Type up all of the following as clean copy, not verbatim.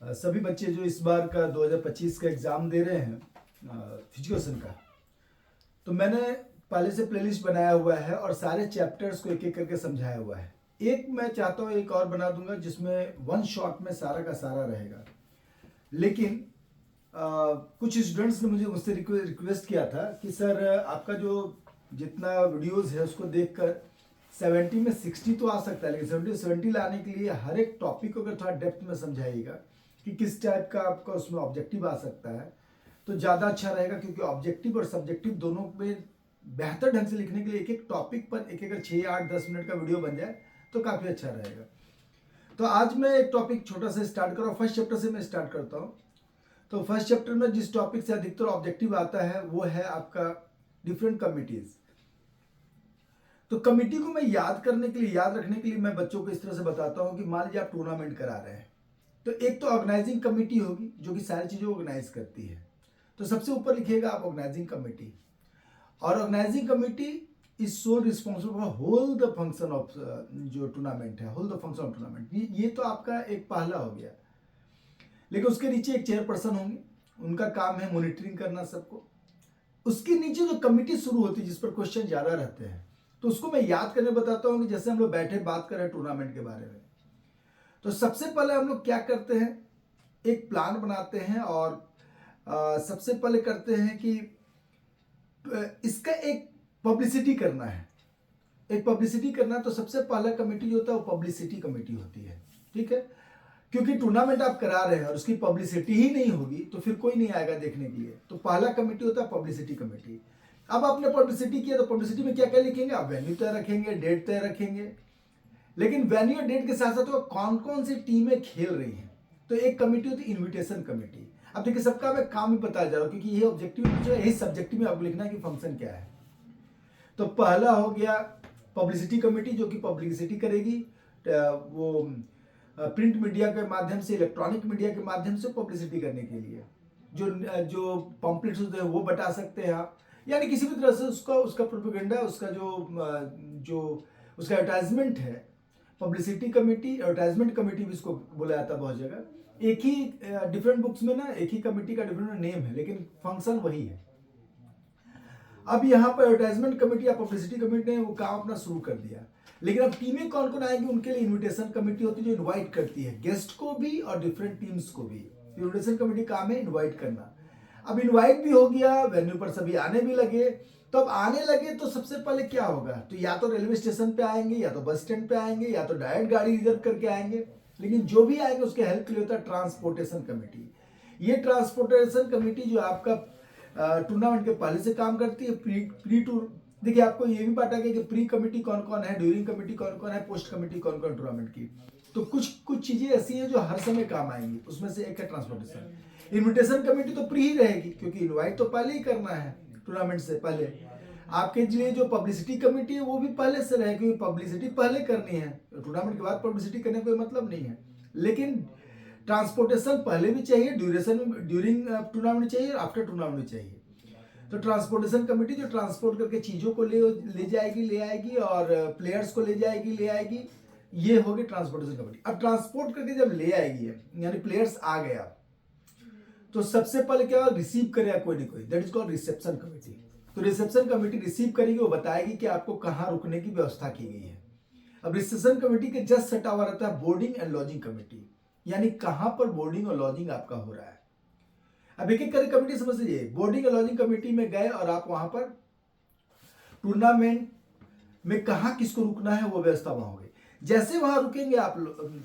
सभी बच्चे जो इस बार का 2025 का एग्ज़ाम दे रहे हैं फिजिकेशन का, तो मैंने पहले से प्लेलिस्ट बनाया हुआ है और सारे चैप्टर्स को एक एक करके समझाया हुआ है। एक मैं चाहता हूँ एक और बना दूंगा जिसमें वन शॉट में सारा का सारा रहेगा। लेकिन कुछ स्टूडेंट्स ने मुझसे रिक्वेस्ट किया था कि सर आपका जो जितना वीडियोस है उसको देखकर 70 में 60 तो आ सकता है, लेकिन 70 लाने के लिए हर एक टॉपिक को अगर थोड़ा डेप्थ में समझाइएगा कि किस टाइप का आपका उसमें ऑब्जेक्टिव आ सकता है तो ज़्यादा अच्छा रहेगा। क्योंकि ऑब्जेक्टिव और सब्जेक्टिव दोनों में बेहतर ढंग से लिखने के लिए एक एक टॉपिक पर एक अगर 6, 8, 10 मिनट का वीडियो बन जाए तो काफ़ी अच्छा रहेगा। तो आज मैं एक टॉपिक छोटा सा स्टार्ट कर रहा हूँ। फर्स्ट चैप्टर से मैं स्टार्ट करता हूँ। तो फर्स्ट चैप्टर में जिस टॉपिक से अधिकतर ऑब्जेक्टिव आता है वो है आपका डिफरेंट कमिटीज। तो कमिटी को मैं याद करने के लिए, याद रखने के लिए मैं बच्चों को इस तरह से बताता हूँ कि मान लीजिए आप टूर्नामेंट करा रहे हैं तो एक तो ऑर्गेनाइजिंग कमेटी होगी जो कि सारी चीज़ें ऑर्गेनाइज करती है। तो सबसे ऊपर लिखिएगा आप ऑर्गेनाइजिंग कमेटी। और organising committee is so responsible for whole the function of जो टूर्नामेंट है, whole the function of tournament. ये तो आपका एक पहला हो गया। लेकिन उसके नीचे एक चेयरपर्सन होंगे, उनका काम है मॉनिटरिंग करना सबको। उसके नीचे जो कमेटी शुरू होती है जिस पर क्वेश्चन ज़्यादा रहते हैं तो उसको मैं याद करने बताता हूँ कि जैसे हम लोग बैठे बात कर रहे हैं टूर्नामेंट के बारे में। तो सबसे पहले हम लोग क्या करते हैं, एक प्लान बनाते हैं और सबसे पहले करते हैं कि इसका एक पब्लिसिटी करना है। एक पब्लिसिटी करना है तो सबसे पहला कमेटी जो होता है वो पब्लिसिटी कमेटी होती है। ठीक है, क्योंकि टूर्नामेंट आप करा रहे हैं और उसकी पब्लिसिटी ही नहीं होगी तो फिर कोई नहीं आएगा देखने के लिए। तो पहला कमेटी होता है पब्लिसिटी कमेटी। अब आपने पब्लिसिटी किया तो पब्लिसिटी में क्या क्या लिखेंगे, आप वेन्यू तय रखेंगे, डेट तय रखेंगे। लेकिन वेन्यू और डेट के साथ साथ वो कौन कौन सी टीमें खेल रही हैं। तो एक कमेटी होती है इन्विटेशन कमेटी। अब देखिए सबका मैं काम ही बता जा रहा हूँ क्योंकि ये ऑब्जेक्टिव जो है यही सब्जेक्टिव में आपको लिखना है कि फंक्शन क्या है। तो पहला हो गया पब्लिसिटी कमेटी जो कि पब्लिसिटी करेगी वो प्रिंट मीडिया के माध्यम से, इलेक्ट्रॉनिक मीडिया के माध्यम से पब्लिसिटी करने के लिए जो जो पम्पलेट्स होते हैं वो बता सकते हैं आप, यानी किसी भी तरह से उसका प्रोपेगेंडा, उसका जो उसका एडवर्टाइजमेंट है। पब्लिसिटी कमेटी, एडवर्टाइजमेंट कमेटी भी इसको बोला जाता है बहुत जगह। एक ही डिफरेंट बुक्स में ना एक ही कमेटी का डिफरेंट नेम है लेकिन फंक्शन वही है। अब यहाँ पर एडवर्टाइजमेंट कमेटी या पब्लिसिटी कमेटी ने वो काम अपना शुरू कर दिया। लेकिन अब टीमें कौन कौन आएंगी उनके लिए इन्विटेशन कमेटी होती है जो इनवाइट करती है गेस्ट को भी और डिफरेंट टीम्स को भी। इन्विटेशन कमेटी काम है इनवाइट करना। अब इनवाइट भी हो गया, वेन्यू पर सभी आने भी लगे। तो अब आने लगे तो सबसे पहले क्या होगा, तो या तो रेलवे स्टेशन पे आएंगे या तो बस स्टैंड पे आएंगे या तो डायरेक्ट गाड़ी रिजर्व करके आएंगे। लेकिन जो भी आएंगे उसके हेल्प के लिए होता है ट्रांसपोर्टेशन कमेटी। ये ट्रांसपोर्टेशन कमेटी जो आपका टूर्नामेंट के पहले से काम करती है। प्री टूर देखिए आपको ये भी पता है कि प्री कमेटी कौन कौन है, ड्यूरिंग कमेटी कौन कौन है, पोस्ट कमेटी कौन कौन टूर्नामेंट की। तो कुछ चीजें ऐसी हैं जो हर समय काम आएंगी, उसमें से एक है ट्रांसपोर्टेशन। इन्विटेशन कमेटी तो प्री ही रहेगी क्योंकि इन्वाइट तो पहले ही करना है टूर्नामेंट से पहले। आपके लिए जो पब्लिसिटी कमेटी है वो भी पहले से रहे क्योंकि पब्लिसिटी पहले करनी है, टूर्नामेंट के बाद पब्लिसिटी करने का कोई मतलब नहीं है। लेकिन ट्रांसपोर्टेशन पहले भी चाहिए, ड्यूरिंग टूर्नामेंट चाहिए, आफ्टर टूर्नामेंट चाहिए। तो ट्रांसपोर्टेशन कमेटी जो ट्रांसपोर्ट करके चीज़ों को ले जाएगी, ले आएगी और प्लेयर्स को ले जाएगी, ले आएगी। ये होगी ट्रांसपोर्टेशन कमेटी। अब ट्रांसपोर्ट करके जब ले आएगी यानी प्लेयर्स आ गया तो सबसे पहले क्या रिसीव करेगा कोई ना कोई, that is called reception committee. तो रिसेप्शन कमेटी रिसीव करेगी, वो बताएगी कि आपको कहाँ रुकने की व्यवस्था की गई है। अब रिसेप्शन कमेटी के जस्ट सटा हुआ रहता है बोर्डिंग एंड लॉजिंग कमेटी, यानी कहाँ पर बोर्डिंग और लॉजिंग आपका हो रहा है। अब एक एक करके कमेटी समझ लीजिए। बोर्डिंग और लॉजिंग कमेटी में गए और आप वहां पर टूर्नामेंट में कहाँ किसको रुकना है वो व्यवस्था वहां होगी। जैसे वहां रुकेंगे आप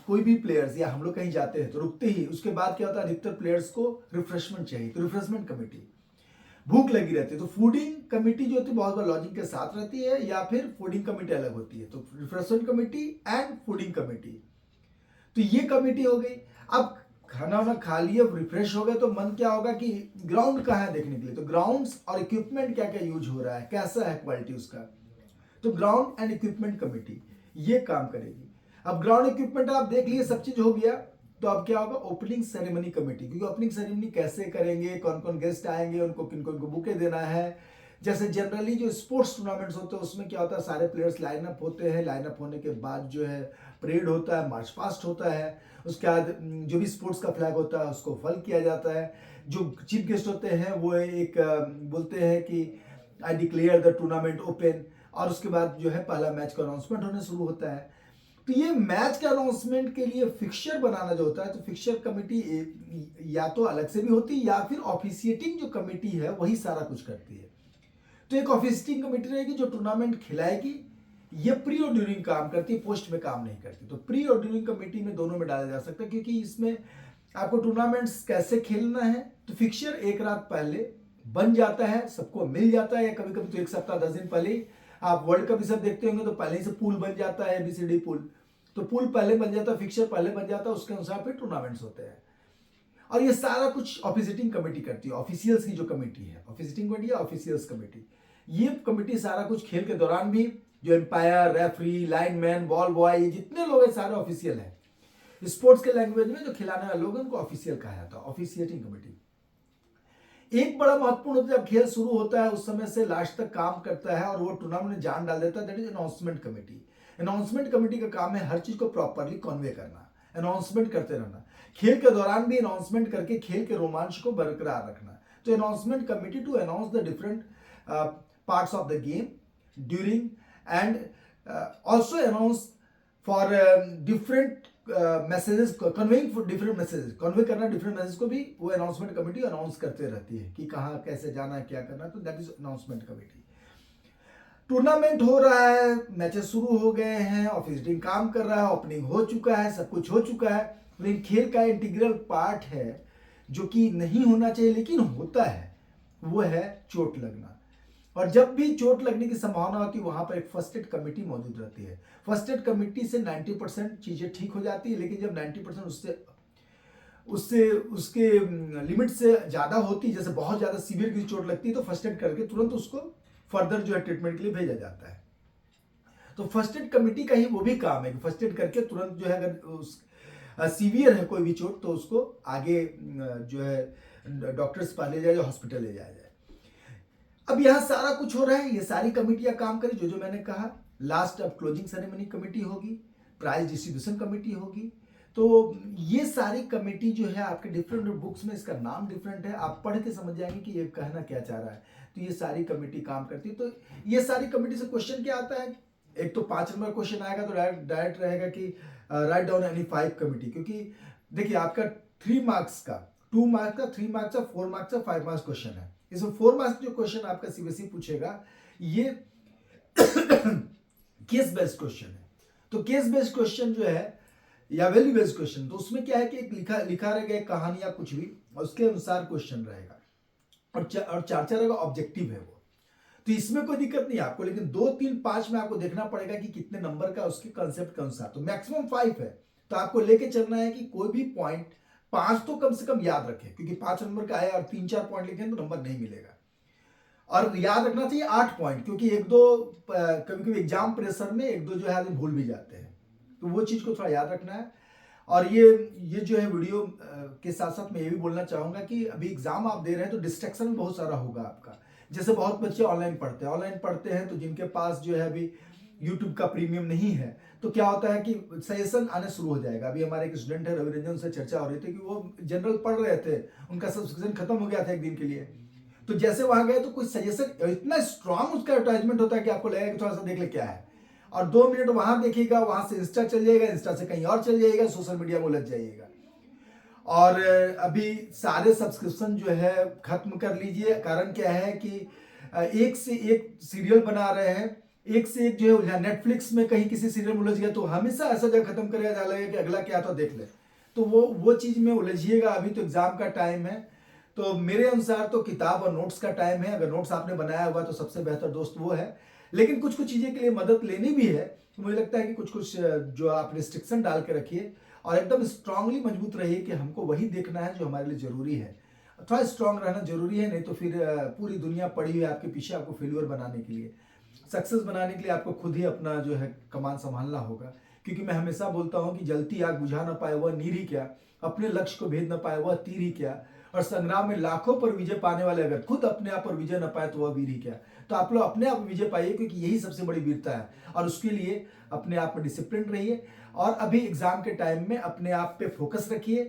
कोई भी प्लेयर्स या हम लोग कहीं जाते हैं तो रुकते ही उसके बाद क्या होता है, अधिकतर प्लेयर्स को रिफ्रेशमेंट चाहिए। तो रिफ्रेशमेंट कमेटी, भूख लगी रहती है तो फूडिंग कमेटी जो होती है बहुत बार लॉजिंग के साथ रहती है या फिर फूडिंग कमेटी अलग होती है। तो refreshment committee and fooding committee, तो ये कमेटी हो गई। अब खाना वाना खा लिए, रिफ्रेश हो गए तो मन क्या होगा कि ग्राउंड कहाँ है देखने के लिए। तो ग्राउंड्स और इक्विपमेंट क्या क्या यूज हो रहा है, कैसा है क्वालिटी उसका। तो ग्राउंड एंड इक्विपमेंट कमेटी ये काम करेगी। अब ग्राउंड इक्विपमेंट आप देख लिए, सब चीज हो गया। तो अब क्या होगा, ओपनिंग सेरेमनी कमेटी, क्योंकि ओपनिंग सेरेमनी कैसे करेंगे, कौन कौन गेस्ट आएंगे, उनको किनको बुके देना है। जैसे जनरली जो स्पोर्ट्स टूर्नामेंट्स होते हैं उसमें क्या होता है, सारे प्लेयर्स लाइन अप होते हैं। लाइन अप होने के बाद जो है परेड होता है, मार्च पास्ट होता है, उसके बाद जो भी स्पोर्ट्स का फ्लैग होता है उसको फल किया जाता है। जो चीफ गेस्ट होते हैं वो एक बोलते हैं कि I declare the tournament open, और उसके बाद जो है पहला मैच का अनाउंसमेंट होने शुरू होता है। तो ये मैच के अनाउंसमेंट के लिए फिक्सचर बनाना जो होता है, तो फिक्सचर कमेटी या तो अलग से भी होती है या फिर ऑफिशिएटिंग जो कमेटी है वही सारा कुछ करती है। तो एक ऑफिशिएटिंग कमेटी रहेगी जो टूर्नामेंट खिलाएगी, ये प्री और ड्यूरिंग काम करती है, पोस्ट में काम नहीं करती। तो प्री और ड्यूरिंग कमेटी में दोनों में डाला जा सकता है, क्योंकि इसमें आपको टूर्नामेंट्स कैसे खेलना है तो फिक्सचर एक रात पहले बन जाता है, सबको मिल जाता है, या कभी कभी तो एक सप्ताह 10 दिन पहले ही। आप वर्ल्ड कप सब देखते होंगे तो पहले ही से पूल बन जाता है, ABCD पूल, तो पूल पहले बन जाता है, फिक्सचर पहले बन जाता है, उसके अनुसार फिर टूर्नामेंट्स होते हैं। और ये सारा कुछ ऑफिशिएटिंग कमेटी करती है, ऑफिशियल्स की जो कमेटी है, ऑफिशिएटिंग कमेटी या ऑफिशियल्स कमेटी, ये कमेटी सारा कुछ खेल के दौरान भी जो umpire, referee, linesman, ball boy, ये जितने लोग हैं सारे ऑफिशियल हैं। स्पोर्ट्स के लैंग्वेज में जो खिलाने वाले लोग हैं उनको ऑफिशियल कहा जाता है, ऑफिशिएटिंग कमेटी। एक बड़ा महत्वपूर्ण होता है, जब खेल शुरू होता है उस समय से लास्ट तक काम करता है और वो टूर्नामेंट में जान डाल देता है, that is announcement committee. Announcement committee का काम है हर चीज को प्रॉपरली कन्वे करना, अनाउंसमेंट करते रहना, खेल के दौरान भी अनाउंसमेंट करके खेल के रोमांच को बरकरार रखना। तो announcement committee to announce the different parts of the game during and also announce for different messages, conveying for different messages, convey करना डिफरेंट मैसेज को भी वो अनाउंसमेंट कमेटी अनाउंस करते रहती है कि कहाँ कैसे जाना है, क्या करना है, तो that is announcement committee. Tournament हो रहा है, मैचेस शुरू हो गए हैं, ऑफिशिएटिंग काम कर रहा है, ओपनिंग हो चुका है, सब कुछ हो चुका है, लेकिन खेल का इंटीग्रल पार्ट है जो कि नहीं होना चाहिए लेकिन होता है, वो है चोट लगना। और जब भी चोट लगने की संभावना होती है वहां पर एक फर्स्ट एड कमेटी मौजूद रहती है। फर्स्ट एड कमेटी से 90% चीजें ठीक हो जाती है, लेकिन जब 90% उससे उसके लिमिट से ज्यादा होती है, जैसे बहुत ज्यादा सीवियर की चोट लगती है, तो फर्स्ट एड करके तुरंत उसको फर्दर जो है ट्रीटमेंट के लिए भेजा जाता है। तो फर्स्ट एड कमेटी का ही वो भी काम है कि फर्स्ट एड करके तुरंत जो है अगर उस सीवियर है कोई भी चोट तो उसको आगे जो है डॉक्टर्स पास ले जाए, हॉस्पिटल ले जाया जाए। अब यहाँ सारा कुछ हो रहा है, ये सारी कमेटियां काम करें जो मैंने कहा। लास्ट अब क्लोजिंग सेरेमनी कमेटी होगी, प्राइज डिस्ट्रीब्यूशन कमेटी होगी। तो ये सारी कमेटी जो है आपके डिफरेंट बुक्स में इसका नाम डिफरेंट है, आप पढ़ के समझ जाएंगे कि ये कहना क्या चाह रहा है। तो ये सारी कमेटी काम करती है। तो ये सारी कमेटी से क्वेश्चन क्या आता है, एक तो 5 नंबर क्वेश्चन आएगा तो डायरेक्ट रहेगा कि राइट डाउन एनी 5 कमेटी, क्योंकि देखिए आपका 3 मार्क्स का, 2 मार्क्स का, 3 मार्क्स का, 4 मार्क्स का, 5 मार्क्स क्वेश्चन है। इसमें 4 मार्क्स जो क्वेश्चन आपका CBSE पूछेगा ये केस बेस्ड क्वेश्चन है। तो केस बेस्ड क्वेश्चन जो है या वैल्यू बेस्ड क्वेश्चन, तो उसमें क्या है कि एक लिखा रहेगा एक कहानी या कुछ भी, और उसके अनुसार क्वेश्चन रहेगा और 4 रहेगा, ऑब्जेक्टिव है वो। तो इसमें कोई दिक्कत नहीं है आपको, लेकिन 2, 3, 5 में आपको देखना पड़ेगा कि कितने नंबर का उसके कंसेप्ट के अनुसार। तो मैक्सिमम 5 है, तो आपको लेके चलना है कि कोई भी पॉइंट 5 तो कम से कम याद रखें, क्योंकि 5 नंबर का आया और 3-4 पॉइंट लिखें तो नंबर नहीं मिलेगा। और याद रखना चाहिए 8 पॉइंट, क्योंकि 1-2 कभी कभी एग्जाम प्रेशर में 1-2 जो है आदमी भूल भी जाते हैं, तो वो चीज को थोड़ा याद रखना है। और ये जो है वीडियो के साथ साथ मैं ये भी बोलना चाहूंगा कि अभी एग्जाम आप दे रहे हैं तो डिस्ट्रैक्शन बहुत सारा होगा आपका। जैसे बहुत बच्चे ऑनलाइन पढ़ते हैं तो जिनके पास जो है अभी यूट्यूब का प्रीमियम नहीं है, तो क्या होता है कि सजेशन आने शुरू हो जाएगा। अभी हमारे एक स्टूडेंट है रवि रंजन से चर्चा हो रही थी कि वो जनरल पढ़ रहे थे, उनका सब्सक्रिप्शन खत्म हो गया था एक दिन के लिए, तो जैसे वहां गए तो कुछ सजेशन इतना स्ट्रांग उसका एडवर्टाइजमेंट होता है कि आपको लगेगा कि थोड़ा सा देख ले क्या है, और 2 मिनट वहां देखिएगा, वहां से इंस्टा चल जाएगा, इंस्टा से कहीं और चल जाइएगा, सोशल मीडिया में उलझ जाइएगा। और अभी सारे सब्सक्रिप्शन जो है खत्म कर लीजिए। कारण क्या है कि एक से एक सीरियल बना रहे हैं, एक से एक जो है नेटफ्लिक्स में कहीं किसी सीरियल में उलझ गया तो हमेशा ऐसा जगह खत्म करेगा जहाँ लगेगा कि अगला क्या था देख ले, तो वो चीज में उलझिएगा। अभी तो एग्जाम का टाइम है, तो मेरे अनुसार तो किताब और नोट्स का टाइम है। अगर नोट्स आपने बनाया हुआ तो सबसे बेहतर दोस्त वो है, लेकिन कुछ कुछ चीजें के लिए मदद लेनी भी है, तो मुझे लगता है कि कुछ कुछ जो आप रिस्ट्रिक्शन डाल के रखिए और एकदम स्ट्रांगली मजबूत रहिए कि हमको वही देखना है जो हमारे लिए जरूरी है। थोड़ा स्ट्रांग रहना जरूरी है, नहीं तो फिर पूरी दुनिया पड़ी हुई है आपके पीछे आपको फेल्यूर बनाने के लिए। सक्सेस बनाने के लिए आपको खुद ही अपना जो है कमान संभालना होगा, क्योंकि मैं हमेशा बोलता हूं कि जलती आग बुझा ना पाए वह नीर ही क्या, अपने लक्ष्य को भेद ना पाए वह तीर ही क्या, और संग्राम में लाखों पर विजय पाने वाले अगर खुद अपने आप पर विजय ना पाए तो वह वीर ही क्या। तो आप लोग अपने आप विजय पाइए, क्योंकि यही सबसे बड़ी वीरता है, और उसके लिए अपने आप में डिसिप्लिन रहिए और अभी एग्जाम के टाइम में अपने आप पे फोकस रखिए,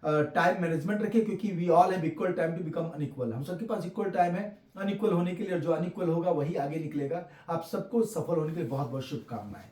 टाइम मैनेजमेंट रखिए, क्योंकि we all have equal time to become unequal. हम सबके पास इक्वल टाइम है अनइक्वल होने के लिए, और जो अनइक्वल होगा वही आगे निकलेगा। आप सबको सफल होने के लिए बहुत बहुत शुभकामनाएं।